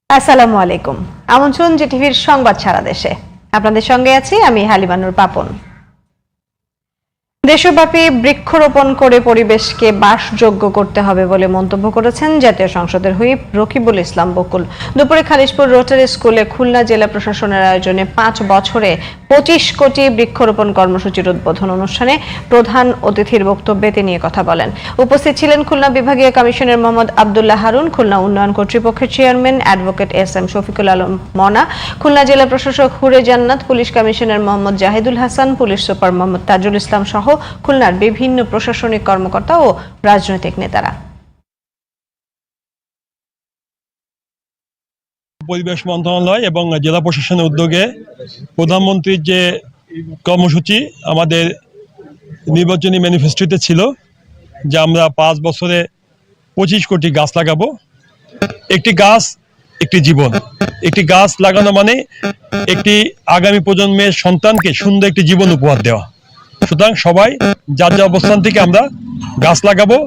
আসসালামু আলাইকুম। আমন্ত্রণ জিটিভির সংবাদ সারা দেশে। আপনাদের সঙ্গে আছি আমি হালিমানুর পাপন। দেশব্যাপী বৃক্ষরোপণ করে পরিবেশকে বাসযোগ্য করতে হবে বলে মন্তব্য করেছেন জাতীয় সংসদের হুইপ রকিবুল ইসলাম বকুল। দুপুরে খালিশপুর রোটারি স্কুলে খুলনা জেলা প্রশাসনের আয়োজনে 5 বছরে 25 কোটি বৃক্ষরোপণ কর্মসূচির উদ্বোধন অনুষ্ঠানে প্রধান অতিথির বক্তব্যে তিনি কথা বলেন। উপস্থিত ছিলেন খুলনা বিভাগীয় কমিশনার মোহাম্মদ আব্দুল্লাহ হারুন, খুলনা উন্নয়ন কর্তৃপক্ষের চেয়ারম্যান অ্যাডভোকেট এস.এম. শফিকুল আলম মনা, খুলনা জেলা প্রশাসক Hure Jannat, police commissioner Mohammad Zahidul Hasan, police super Mohammad Tajul Islam সহ খুলনার বিভিন্ন প্রশাসনিক কর্মকর্তা ও রাজনৈতিক নেতারা। পরিবেশ মন্ত্রণালয় এবং জেলা প্রশাসনের উদ্যোগে প্রধানমন্ত্রীর যে কর্মসূচি আমাদের নির্বাচনী ম্যানিফেস্টোতে ছিল যে আমরা 5 বছরে 25 কোটি গাছ লাগাবো। একটি গাছ একটি জীবন, একটি গাছ লাগানো মানে একটি আগামী প্রজন্মের সন্তানকে সুন্দর একটি জীবন উপহার দেওয়া। সুতরাং সবাই যার যার অবস্থান থেকে আমরা গাছ লাগাবো